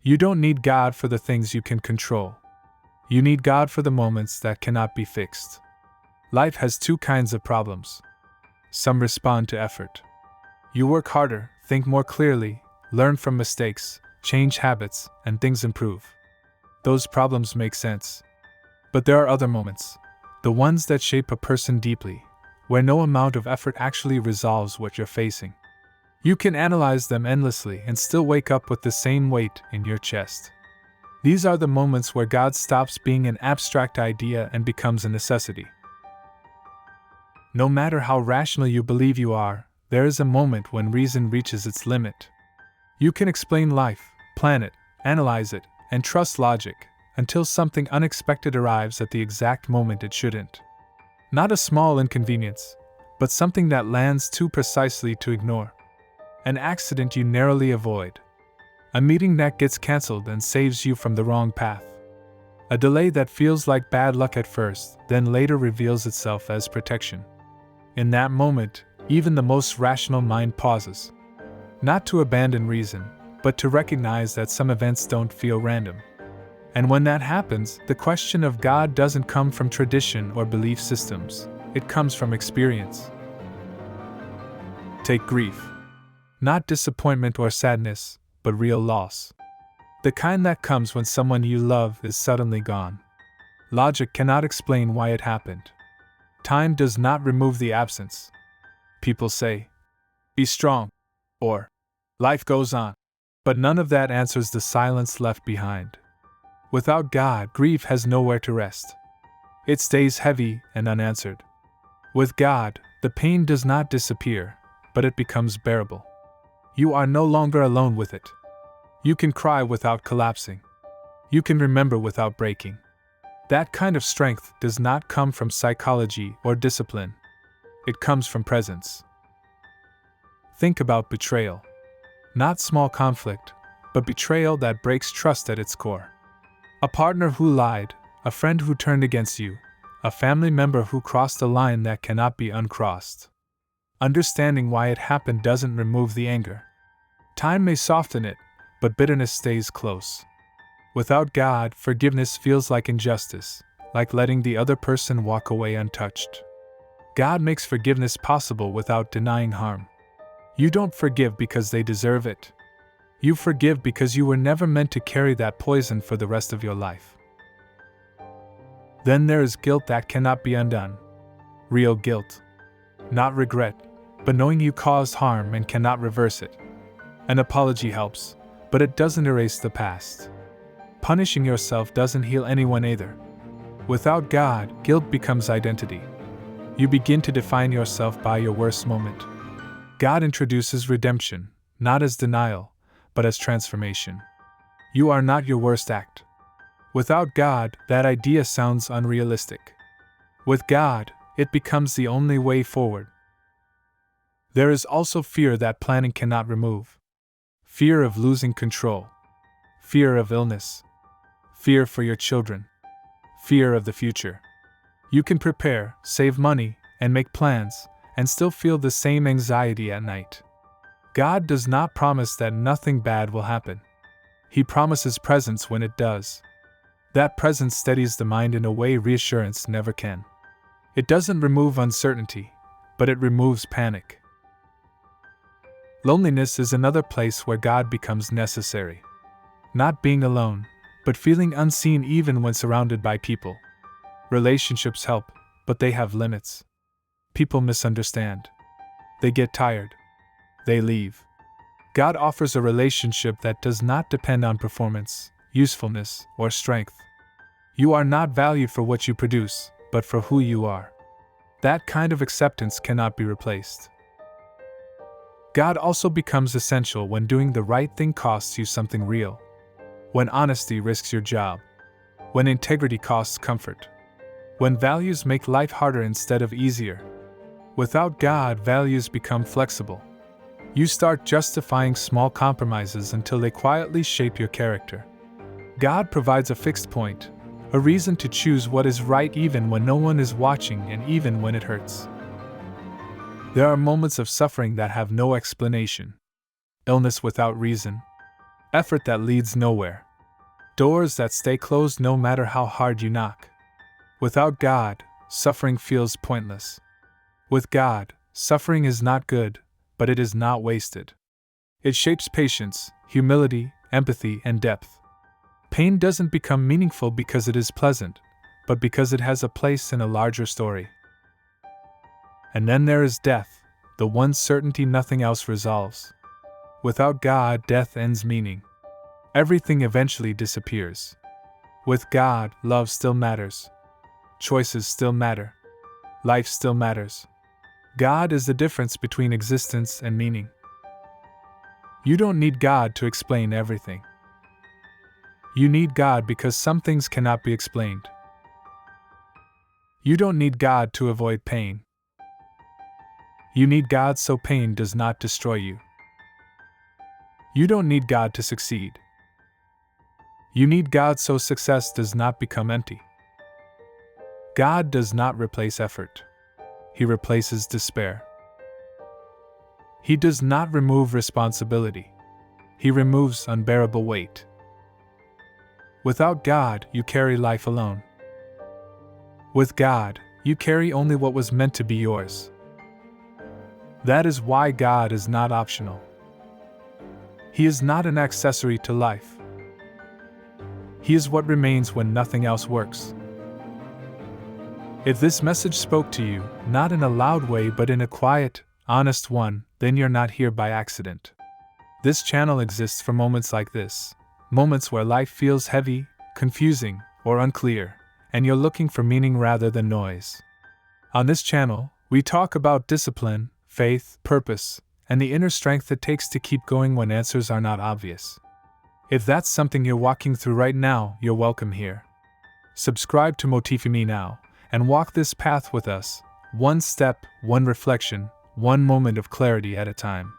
You don't need God for the things you can control. You need God for the moments that cannot be fixed. Life has two kinds of problems. Some respond to effort. You work harder, think more clearly, learn from mistakes, change habits, and things improve. Those problems make sense. But there are other moments, the ones that shape a person deeply, where no amount of effort actually resolves what you're facing. You can analyze them endlessly and still wake up with the same weight in your chest. These are the moments where God stops being an abstract idea and becomes a necessity. No matter how rational you believe you are, there is a moment when reason reaches its limit. You can explain life, plan it, analyze it, and trust logic, until something unexpected arrives at the exact moment it shouldn't. Not a small inconvenience, but something that lands too precisely to ignore. An accident you narrowly avoid. A meeting that gets cancelled and saves you from the wrong path. A delay that feels like bad luck at first, then later reveals itself as protection. In that moment, even the most rational mind pauses. Not to abandon reason, but to recognize that some events don't feel random. And when that happens, the question of God doesn't come from tradition or belief systems, it comes from experience. Take grief. Not disappointment or sadness, but real loss. The kind that comes when someone you love is suddenly gone. Logic cannot explain why it happened. Time does not remove the absence. People say, "Be strong," or "Life goes on." But none of that answers the silence left behind. Without God, grief has nowhere to rest. It stays heavy and unanswered. With God, the pain does not disappear, but it becomes bearable. You are no longer alone with it. You can cry without collapsing. You can remember without breaking. That kind of strength does not come from psychology or discipline. It comes from presence. Think about betrayal. Not small conflict, but betrayal that breaks trust at its core. A partner who lied, a friend who turned against you, a family member who crossed a line that cannot be uncrossed. Understanding why it happened doesn't remove the anger. Time may soften it, but bitterness stays close. Without God, forgiveness feels like injustice, like letting the other person walk away untouched. God makes forgiveness possible without denying harm. You don't forgive because they deserve it. You forgive because you were never meant to carry that poison for the rest of your life. Then there is guilt that cannot be undone. Real guilt. Not regret, but knowing you caused harm and cannot reverse it. An apology helps, but it doesn't erase the past. Punishing yourself doesn't heal anyone either. Without God, guilt becomes identity. You begin to define yourself by your worst moment. God introduces redemption, not as denial, but as transformation. You are not your worst act. Without God, that idea sounds unrealistic. With God, it becomes the only way forward. There is also fear that planning cannot remove. Fear of losing control. Fear of illness. Fear for your children. Fear of the future. You can prepare, save money, and make plans, and still feel the same anxiety at night. God does not promise that nothing bad will happen. He promises presence when it does. That presence steadies the mind in a way reassurance never can. It doesn't remove uncertainty, but it removes panic. Loneliness is another place where God becomes necessary. Not being alone, but feeling unseen even when surrounded by people. Relationships help, but they have limits. People misunderstand. They get tired. They leave. God offers a relationship that does not depend on performance, usefulness, or strength. You are not valued for what you produce, but for who you are. That kind of acceptance cannot be replaced. God also becomes essential when doing the right thing costs you something real. When honesty risks your job. When integrity costs comfort. When values make life harder instead of easier. Without God, values become flexible. You start justifying small compromises until they quietly shape your character. God provides a fixed point, a reason to choose what is right even when no one is watching and even when it hurts. There are moments of suffering that have no explanation. Illness without reason. effort that leads nowhere, doors that stay closed no matter how hard you knock. Without God, suffering feels pointless. With God, suffering is not good, but it is not wasted. It shapes patience, humility, empathy, and depth. Pain doesn't become meaningful because it is pleasant, but because it has a place in a larger story. And then there is death, the one certainty nothing else resolves. Without God, death ends meaning. Everything eventually disappears. With God, love still matters. Choices still matter. Life still matters. God is the difference between existence and meaning. You don't need God to explain everything. You need God because some things cannot be explained. You don't need God to avoid pain. You need God so pain does not destroy you. You don't need God to succeed. You need God so success does not become empty. God does not replace effort. He replaces despair. He does not remove responsibility. He removes unbearable weight. Without God, you carry life alone. With God, you carry only what was meant to be yours. That is why God is not optional. He is not an accessory to life. He is what remains when nothing else works. If this message spoke to you, not in a loud way but in a quiet, honest one, then you're not here by accident. This channel exists for moments like this, moments where life feels heavy, confusing, or unclear, and you're looking for meaning rather than noise. On this channel, we talk about discipline, faith, purpose, and the inner strength it takes to keep going when answers are not obvious. If that's something you're walking through right now, you're welcome here. Subscribe to Motivate now, and walk this path with us, one step, one reflection, one moment of clarity at a time.